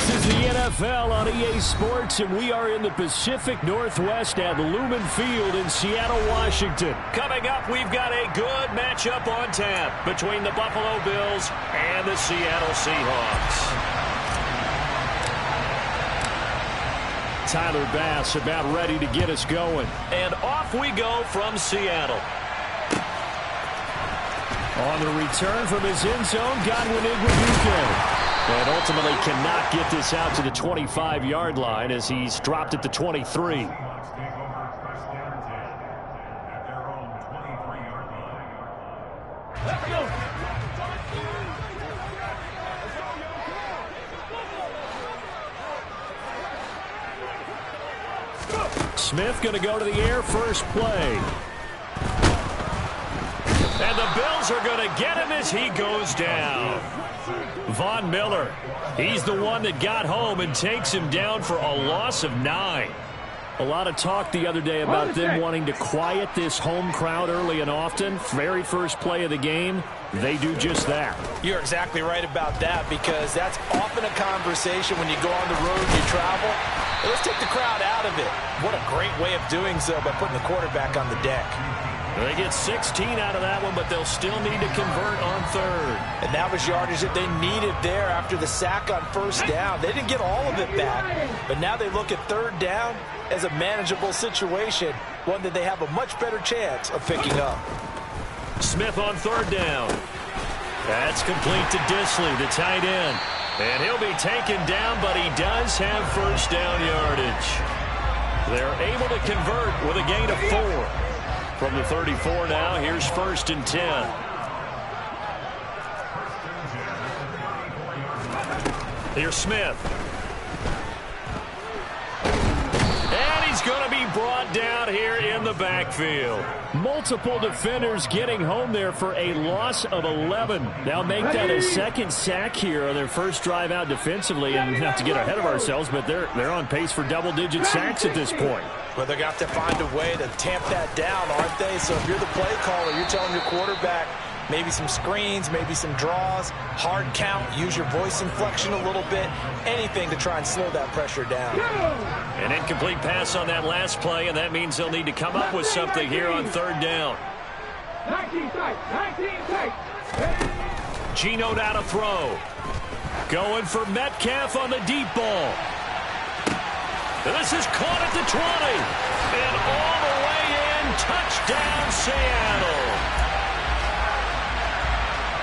This is the NFL on EA Sports, and we are in the Pacific Northwest at Lumen Field in Seattle, Washington. Coming up, we've got a good matchup on tap between the Buffalo Bills and the Seattle Seahawks. Tyler Bass about ready to get us going. And off we go from Seattle. On the return from his end zone, Godwin Igwebuike. And ultimately cannot get this out to the 25-yard line as he's dropped at the 23. Smith going to go to the air first play. And the Bills are going to get him as he goes down. Von Miller, he's the one that got home and takes him down for a loss of 9. A lot of talk the other day about them wanting to quiet this home crowd early and often. Very first play of the game, they do just that. You're exactly right about that, because that's often a conversation when you go on the road and you travel. Let's take the crowd out of it. What a great way of doing so by putting the quarterback on the deck. They get 16 out of that one, but they'll still need to convert on third. And that was yardage that they needed there after the sack on first down. They didn't get all of it back, but now they look at third down as a manageable situation, one that they have a much better chance of picking up. Smith on third down. That's complete to Disley, the tight end. And he'll be taken down, but he does have first down yardage. They're able to convert with a gain of 4. From the 34 now, here's first and 10. Here's Smith. And he's going to be brought down here in the backfield. Multiple defenders getting home there for a loss of 11. They'll make that a second sack here on their first drive out defensively. And not to get ahead of ourselves, but they're on pace for double-digit sacks at this point. Well, they're going to have to find a way to tamp that down, aren't they? So if you're the play caller, you're telling your quarterback maybe some screens, maybe some draws, hard count, use your voice inflection a little bit, anything to try and slow that pressure down. An incomplete pass on that last play, and that means they'll need to come up with something here on third down. 19 tight. Geno now to throw. Going for Metcalf on the deep ball. This is caught at the 20. And all the way in, touchdown Seattle.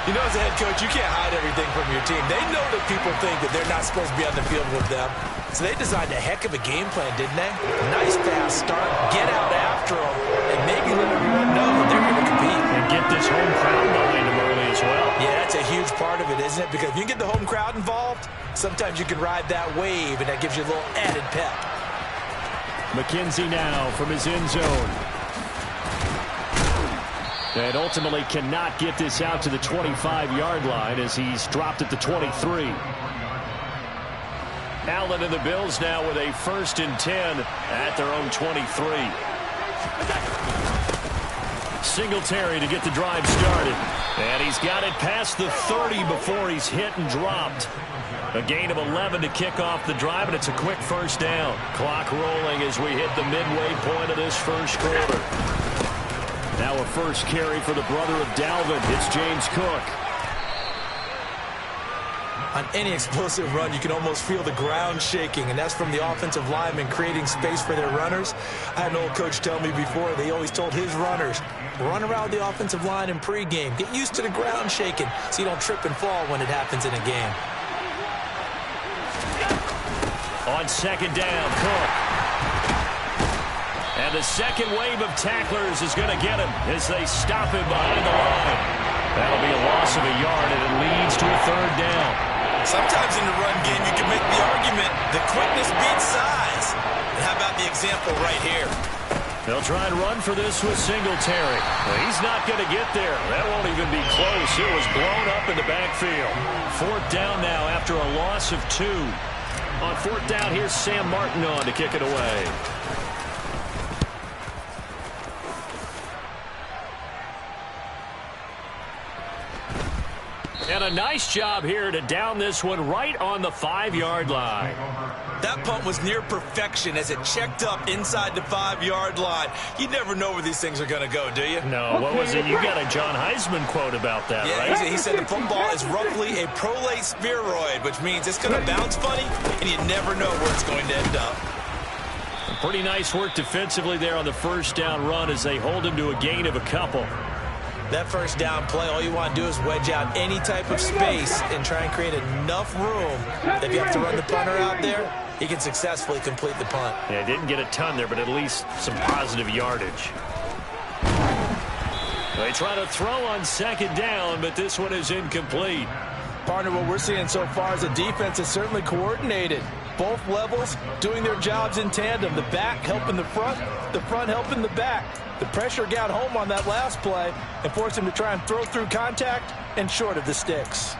You know, as a head coach, you can't hide everything from your team. They know that people think that they're not supposed to be on the field with them. So they designed a heck of a game plan, didn't they? Nice fast start, get out after them, and maybe let everyone know that they're going to compete. And get this home crowd behind them early as well. Yeah, that's a huge part of it, isn't it? Because if you can get the home crowd involved, sometimes you can ride that wave, and that gives you a little added pep. McKenzie now from his end zone. And ultimately cannot get this out to the 25-yard line as he's dropped at the 23. Allen and the Bills now with a first and 10 at their own 23. Singletary to get the drive started. And he's got it past the 30 before he's hit and dropped. A gain of 11 to kick off the drive, and it's a quick first down. Clock rolling as we hit the midway point of this first quarter. Now a first carry for the brother of Dalvin. It's James Cook. On any explosive run, you can almost feel the ground shaking, and that's from the offensive linemen creating space for their runners. I had an old coach tell me before, they always told his runners, run around the offensive line in pregame. Get used to the ground shaking so you don't trip and fall when it happens in a game. On second down, Cook. And the second wave of tacklers is going to get him as they stop him behind the line. That'll be a loss of a yard, and it leads to a third down. Sometimes in the run game, you can make the argument that quickness beats size. And how about the example right here? They'll try and run for this with Singletary. Well, he's not going to get there. That won't even be close. It was blown up in the backfield. Fourth down now after a loss of 2. On fourth down, here's Sam Martin on to kick it away. And a nice job here to down this one right on the 5-yard line. That punt was near perfection as it checked up inside the 5-yard line. You never know where these things are going to go, do you? No, what was it? You got a John Heisman quote about that, yeah, right? He said the football is roughly a prolate spheroid, which means it's going to bounce funny, and you never know where it's going to end up. Pretty nice work defensively there on the first down run as they hold him to a gain of a couple. That first down play, all you want to do is wedge out any type of space and try and create enough room that if you have to run the punter out there, he can successfully complete the punt. Yeah, didn't get a ton there, but at least some positive yardage. They try to throw on second down, but this one is incomplete. Partner, what we're seeing so far is the defense is certainly coordinated. Both levels doing their jobs in tandem. The back helping the front helping the back. The pressure got home on that last play and forced him to try and throw through contact and short of the sticks.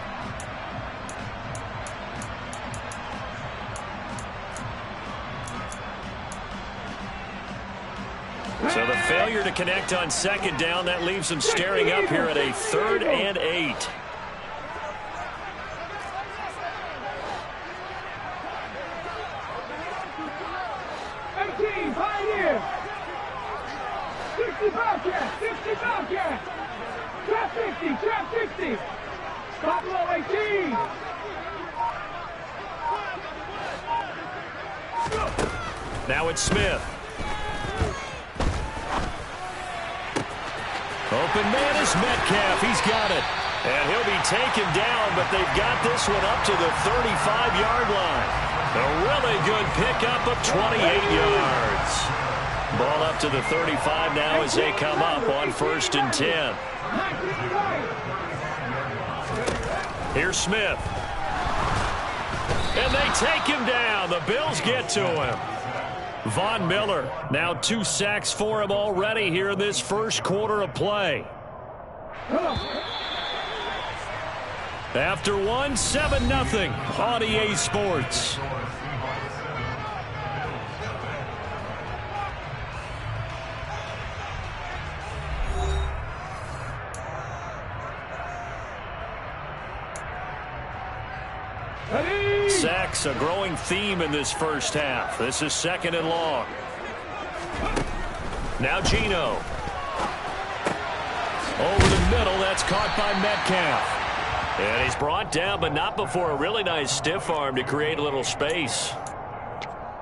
So the failure to connect on second down, that leaves them staring up here at a 3rd and 8. Trap 60. Stop low 18. Now it's Smith. Open man is Metcalf. He's got it. And he'll be taken down, but they've got this one up to the 35-yard line. A really good pickup of 28 yards. Ball up to the 35 now as they come up on 1st and 10. Here's Smith. And they take him down. The Bills get to him. Von Miller, now 2 sacks for him already here in this first quarter of play. After one, 7-0 on EA Sports. Sacks, a growing theme in this first half. This is 2nd and long. Now Geno. Over the middle, that's caught by Metcalf. And he's brought down, but not before a really nice stiff arm to create a little space.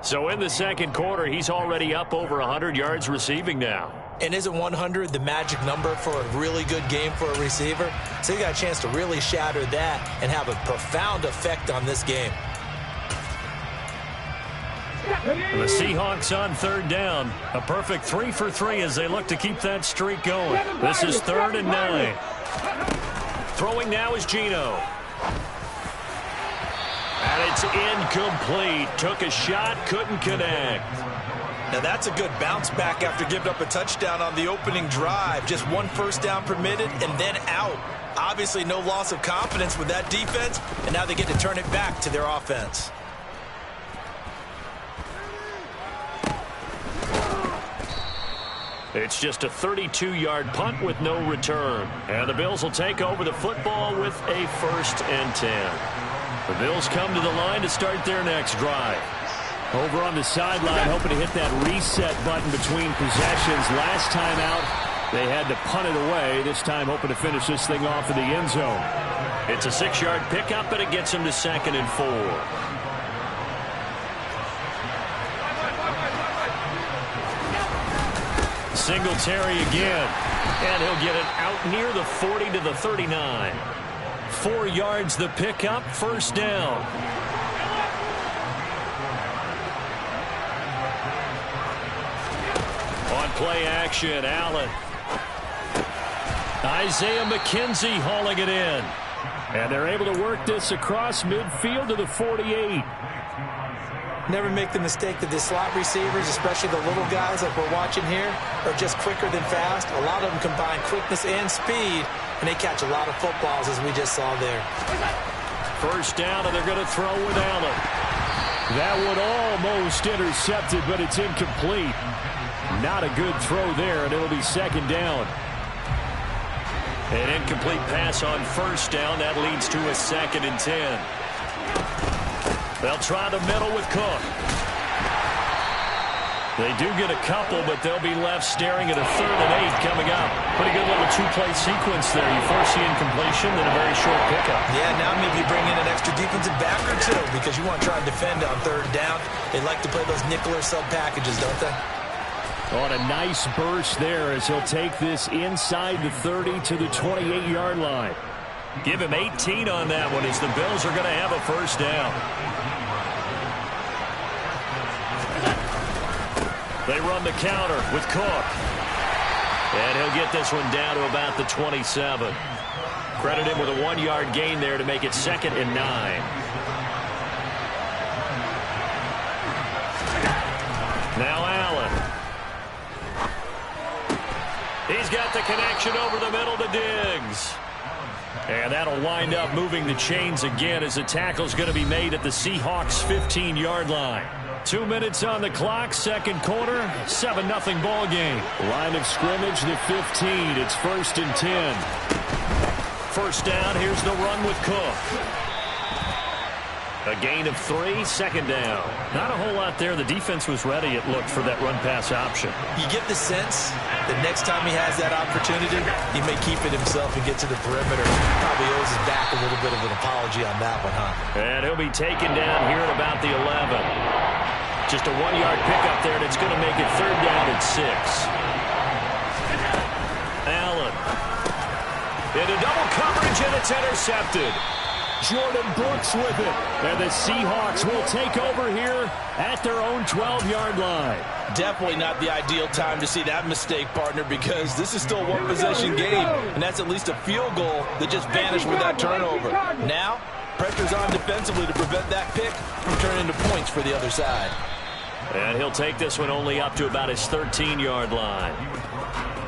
So in the second quarter, he's already up over 100 yards receiving now. And isn't 100 the magic number for a really good game for a receiver? So you got a chance to really shatter that and have a profound effect on this game. The Seahawks on 3rd down. A perfect 3 for 3 as they look to keep that streak going. This is 3rd and 9. Throwing now is Geno. And it's incomplete. Took a shot, couldn't connect. Now that's a good bounce back after giving up a touchdown on the opening drive. Just 1 first down permitted and then out. Obviously no loss of confidence with that defense, and now they get to turn it back to their offense. It's just a 32-yard punt with no return. And the Bills will take over the football with a 1st and 10. The Bills come to the line to start their next drive. Over on the sideline, hoping to hit that reset button between possessions. Last time out, they had to punt it away. This time, hoping to finish this thing off in the end zone. It's a 6-yard pickup, and it gets them to 2nd and 4. Singletary again, and he'll get it out near the 40 to the 39. 4 yards the pickup, 1st down. On play action, Allen. Isaiah McKenzie hauling it in. And they're able to work this across midfield to the 48. Never make the mistake that the slot receivers, especially the little guys like we're watching here, are just quicker than fast. A lot of them combine quickness and speed, and they catch a lot of footballs, as we just saw there. 1st down, and they're going to throw with Allen. That one almost intercepted, but it's incomplete. Not a good throw there, and it'll be 2nd down. An incomplete pass on first down. That leads to a 2nd and 10. They'll try the middle with Cook. They do get a couple, but they'll be left staring at a 3rd and 8 coming up. Pretty good little 2-play sequence there. You force the incompletion, then a very short pickup. Yeah, now maybe you bring in an extra defensive back or two because you want to try and defend on 3rd down. They like to play those nickel or sub packages, don't they? On a nice burst there as he'll take this inside the 30 to the 28-yard line. Give him 18 on that one as the Bills are going to have a first down. They run the counter with Cook. And he'll get this one down to about the 27. Credit him with a 1-yard gain there to make it 2nd and 9. Now Allen. He's got the connection over the middle to Diggs. And that'll wind up moving the chains again as the tackle's going to be made at the Seahawks' 15-yard line. 2 minutes on the clock, 2nd quarter, 7-0 ball game. Line of scrimmage, the 15. It's 1st and 10. First down, here's the run with Cook. A gain of 3, 2nd down. Not a whole lot there. The defense was ready, it looked, for that run-pass option. You get the sense that next time he has that opportunity, he may keep it himself and get to the perimeter. Probably owes his back a little bit of an apology on that one, huh? And he'll be taken down here at about the 11. Just a 1-yard pickup there, and it's going to make it 3rd down and 6. Allen. Into double coverage, and it's intercepted. Jordan Brooks with it. And the Seahawks will take over here at their own 12-yard line. Definitely not the ideal time to see that mistake, partner, because this is still a one-possession game, and that's at least a field goal that just vanished with that turnover. Now, pressure's on defensively to prevent that pick from turning into points for the other side. And he'll take this one only up to about his 13-yard line.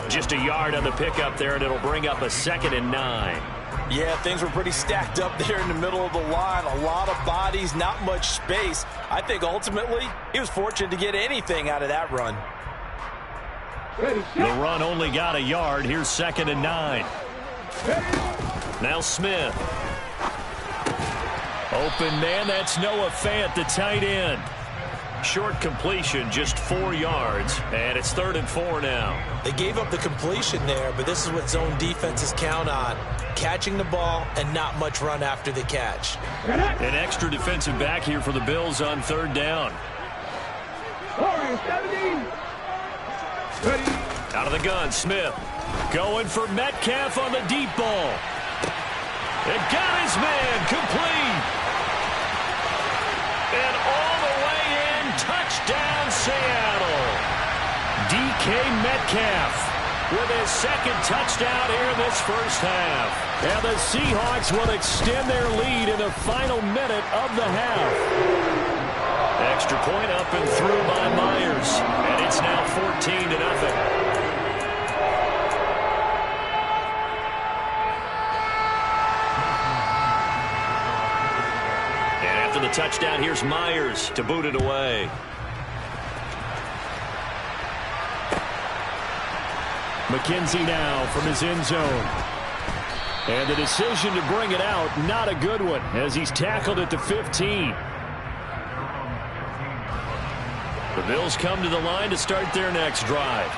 Just a yard on the pickup there, and it'll bring up a 2nd and 9. Yeah, things were pretty stacked up there in the middle of the line. A lot of bodies, not much space. I think ultimately he was fortunate to get anything out of that run. The run only got a yard. Here's 2nd and 9. Now Smith. Open man, that's Noah Fant, the tight end. Short completion, just 4 yards, and it's 3rd and 4 now. They gave up the completion there, but this is what zone defenses count on. Catching the ball and not much run after the catch. An extra defensive back here for the Bills on 3rd down. Out of the gun, Smith. Going for Metcalf on the deep ball. It got his man, complete. And all the way in, touchdown Seattle. DK Metcalf with his 2nd touchdown here in this first half. And the Seahawks will extend their lead in the final minute of the half. Extra point up and through by Myers. And it's now 14-0. The touchdown, here's Myers to boot it away. McKenzie now from his end zone. And the decision to bring it out, not a good one, as he's tackled at the 15. The Bills come to the line to start their next drive.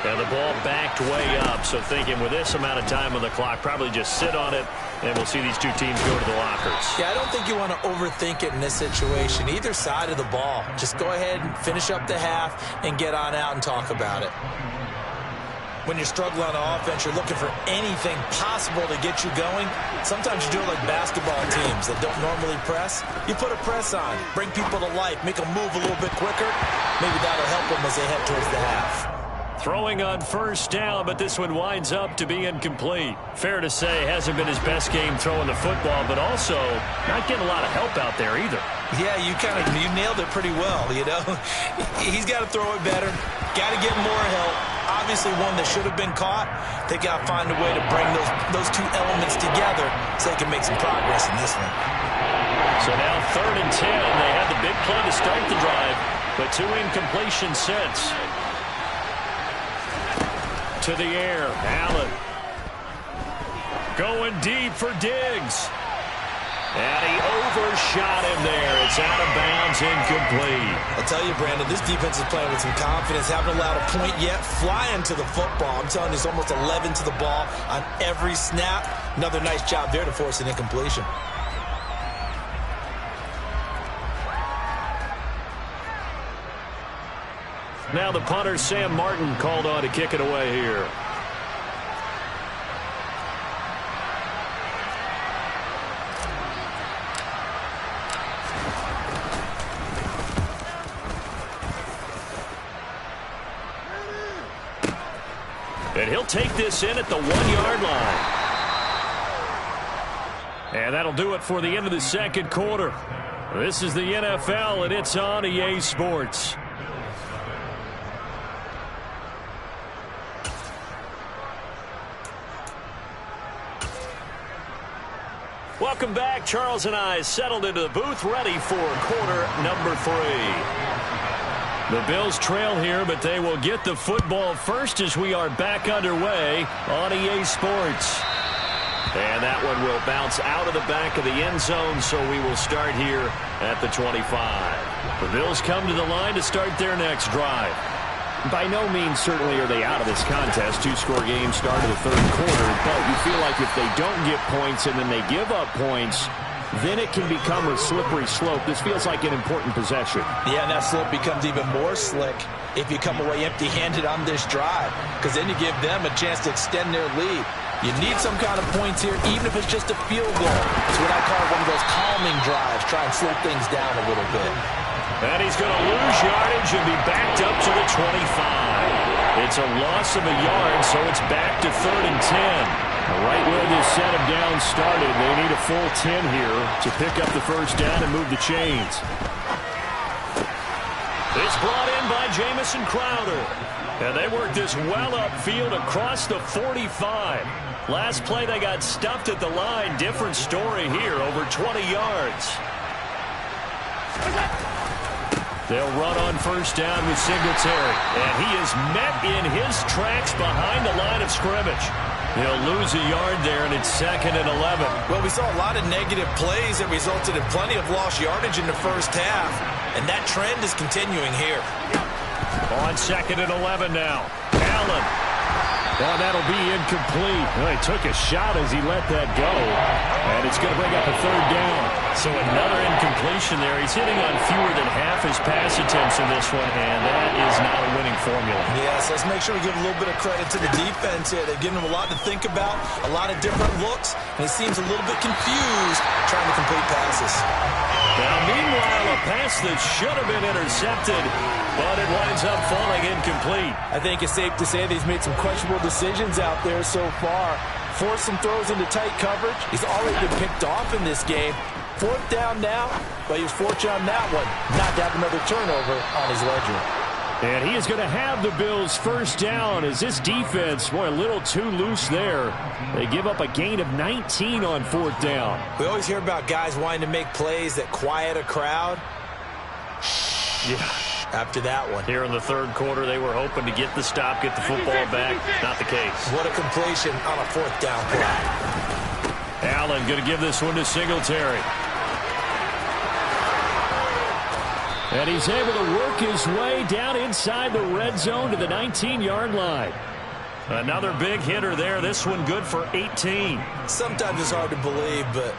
And the ball backed way up, so thinking with this amount of time on the clock, probably just sit on it, and we'll see these two teams go to the lockers. Yeah, I don't think you want to overthink it in this situation. Either side of the ball. Just go ahead and finish up the half and get on out and talk about it. When you're struggling on offense, you're looking for anything possible to get you going. Sometimes you do it like basketball teams that don't normally press. You put a press on, bring people to life, make them move a little bit quicker. Maybe that'll help them as they head towards the half. Throwing on first down, but this one winds up to be incomplete. Fair to say, hasn't been his best game throwing the football, but also not getting a lot of help out there either. Yeah, you nailed it pretty well, you know. He's got to throw it better. Got to get more help. Obviously one that should have been caught. They got to find a way to bring those two elements together so they can make some progress in this one. So now 3rd and 10. They had the big play to start the drive, but 2 incompletions since. To the air, Allen. Going deep for Diggs. And he overshot him there. It's out of bounds, incomplete. I'll tell you, Brandon, this defense is playing with some confidence. Haven't allowed a point yet. Flying to the football. I'm telling you, it's almost 11 to the ball on every snap. Another nice job there to force an incompletion. Now the punter, Sam Martin, called on to kick it away here. And he'll take this in at the 1-yard line. And that'll do it for the end of the second quarter. This is the NFL, and it's on EA Sports. Welcome back. Charles and I settled into the booth, ready for quarter number 3. The Bills trail here, but they will get the football first as we are back underway on EA Sports. And that one will bounce out of the back of the end zone, so we will start here at the 25. The Bills come to the line to start their next drive. By no means certainly are they out of this contest. 2-score game start of the third quarter, but you feel like if they don't get points and then they give up points, then it can become a slippery slope. This feels like an important possession. Yeah, and that slope becomes even more slick if you come away empty-handed on this drive, because then you give them a chance to extend their lead. You need some kind of points here, even if it's just a field goal. It's what I call one of those calming drives. Try and slow things down a little bit. And he's going to lose yardage and be backed up to the 25. It's a loss of a yard, so it's back to 3rd and 10. Right where this set of downs started, they need a full 10 here to pick up the first down and move the chains. It's brought in by Jamison Crowder. And they work this well upfield across the 45. Last play, they got stuffed at the line. Different story here, over 20 yards. They'll run on first down with Singletary. And he is met in his tracks behind the line of scrimmage. He'll lose a yard there, and it's 2nd and 11. Well, we saw a lot of negative plays that resulted in plenty of lost yardage in the first half. And that trend is continuing here. On 2nd and 11 now. Allen. Oh, that'll be incomplete. Well, he took a shot as he let that go. And it's going to bring up a 3rd down. So another incompletion there. He's hitting on fewer than half his pass attempts in this one, and that is not a winning formula. Yes, let's make sure we give a little bit of credit to the defense here. They've given him a lot to think about, a lot of different looks, and he seems a little bit confused trying to complete passes. Now, meanwhile, a pass that should have been intercepted, but it winds up falling incomplete. I think it's safe to say that he's made some questionable decisions out there so far. Forced some throws into tight coverage. He's already been picked off in this game. 4th down now, but he was fortunate on that one not to have another turnover on his ledger. And he is going to have the Bills first down as this defense, boy, a little too loose there. They give up a gain of 19 on 4th down. We always hear about guys wanting to make plays that quiet a crowd. Yeah. After that one. Here in the third quarter, they were hoping to get the stop, get the football back. Not the case. What a completion on a 4th down play. Allen going to give this one to Singletary. And he's able to work his way down inside the red zone to the 19-yard line. Another big hitter there. This one good for 18. Sometimes it's hard to believe, but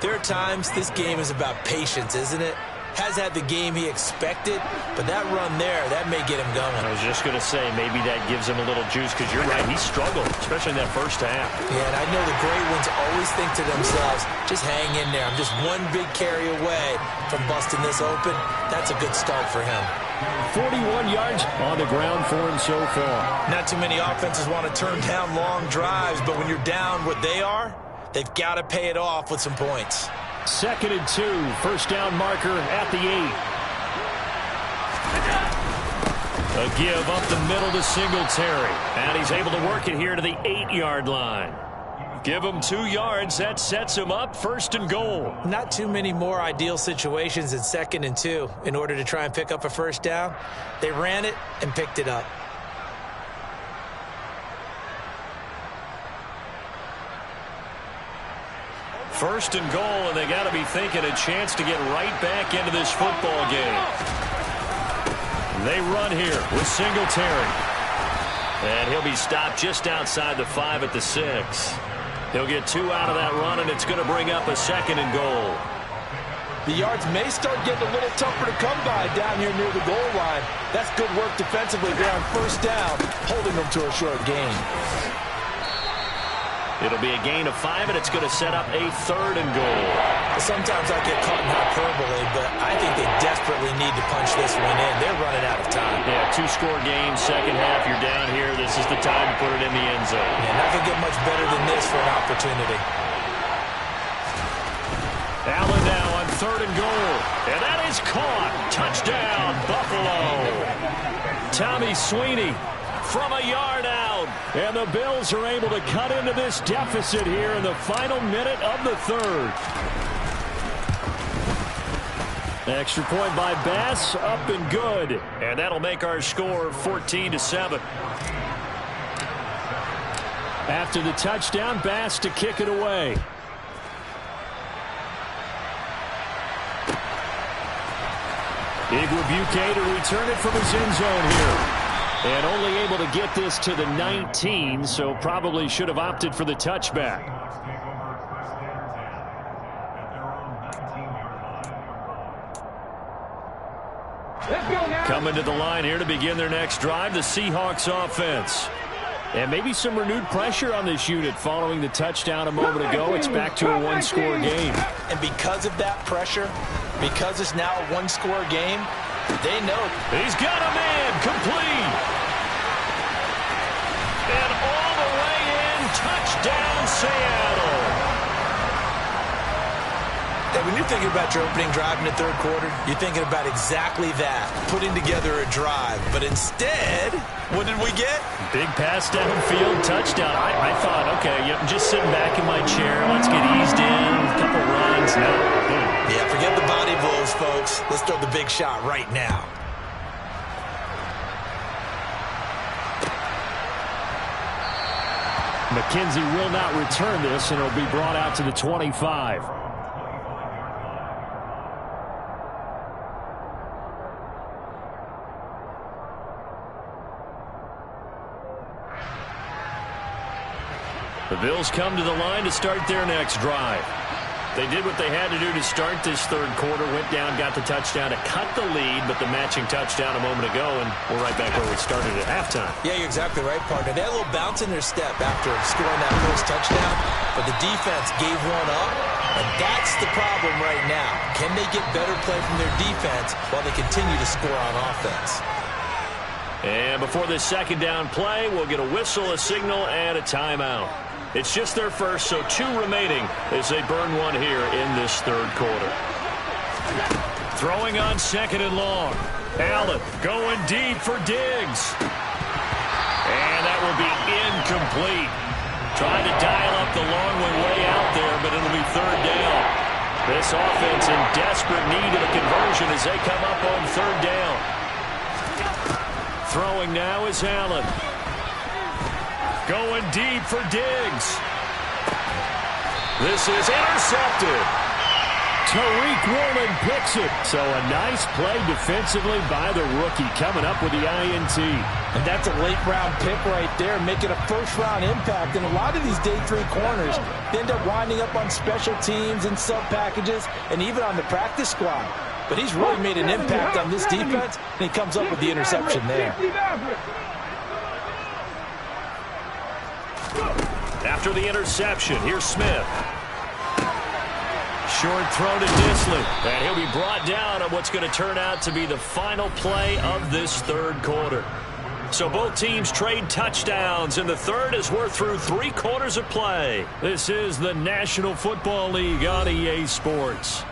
there are times this game is about patience, isn't it? Has had the game he expected, but that run there, that may get him going. I was just going to say, maybe that gives him a little juice, because you're right, he struggled, especially in that first half. Yeah, and I know the great ones always think to themselves, just hang in there. I'm just one big carry away from busting this open. That's a good start for him. 41 yards on the ground for him so far. Not too many offenses want to turn down long drives, but when you're down what they are, they've got to pay it off with some points. 2nd and 2, first down marker at the 8. A give up the middle to Singletary. And he's able to work it here to the 8-yard line. Give him 2 yards. That sets him up 1st and goal. Not too many more ideal situations in 2nd and 2 in order to try and pick up a first down. They ran it and picked it up. First and goal, and they got to be thinking a chance to get right back into this football game. They run here with Singletary. And he'll be stopped just outside the 5 at the 6. He'll get 2 out of that run, and it's going to bring up a second and goal. The yards may start getting a little tougher to come by down here near the goal line. That's good work defensively there on first down, holding them to a short gain. It'll be a gain of 5, and it's going to set up a third and goal. Sometimes I get caught in hyperbole, but I think they desperately need to punch this one in. They're running out of time. Yeah, 2-score game, second half, you're down here. This is the time to put it in the end zone. Yeah, nothing get much better than this for an opportunity. Allen now on third and goal. And that is caught. Touchdown, Buffalo. Tommy Sweeney from a yard out. And the Bills are able to cut into this deficit here in the final minute of the third. Extra point by Bass, up and good. And that'll make our score 14-7. After the touchdown, Bass to kick it away. Igwebuike to return it from his end zone here. And only able to get this to the 19, so probably should have opted for the touchback. Coming to the line here to begin their next drive, the Seahawks offense. And maybe some renewed pressure on this unit following the touchdown a moment ago. It's back to a one-score game. And because of that pressure, because it's now a one-score game, they know. He's got a man complete. And all the way in, touchdown Seattle. And when you're thinking about your opening drive in the third quarter, you're thinking about exactly that, putting together a drive. But instead, what did we get? Big pass downfield, touchdown. I thought, okay, I'm just sitting back in my chair. Let's get eased in, a couple runs. No. Yeah, forget the body blows, folks. Let's throw the big shot right now. McKenzie will not return this, and it'll be brought out to the 25. The Bills come to the line to start their next drive. They did what they had to do to start this third quarter, went down, got the touchdown to cut the lead, but the matching touchdown a moment ago, and we're right back where we started at halftime. Yeah, you're exactly right, partner. They had a little bounce in their step after scoring that first touchdown, but the defense gave one up, and that's the problem right now. Can they get better play from their defense while they continue to score on offense? And before this second down play, we'll get a whistle, a signal, and a timeout. It's just their first, so 2 remaining as they burn one here in this third quarter. Throwing on second and long. Allen going deep for Diggs. And that will be incomplete. Trying to dial up the long one way out there, but it'll be third down. This offense in desperate need of a conversion as they come up on third down. Throwing now is Allen. Going deep for Diggs. This is intercepted. Tariq Woolen picks it. So a nice play defensively by the rookie, coming up with the INT. And that's a late-round pick right there, making a first-round impact. And a lot of these day 3 corners end up winding up on special teams and sub-packages and even on the practice squad. But he's really made an impact on this defense, and he comes up with the interception there. After the interception, here's Smith. Short throw to Disley. And he'll be brought down on what's going to turn out to be the final play of this third quarter. So both teams trade touchdowns in the third as we're through 3 quarters of play. This is the National Football League on EA Sports.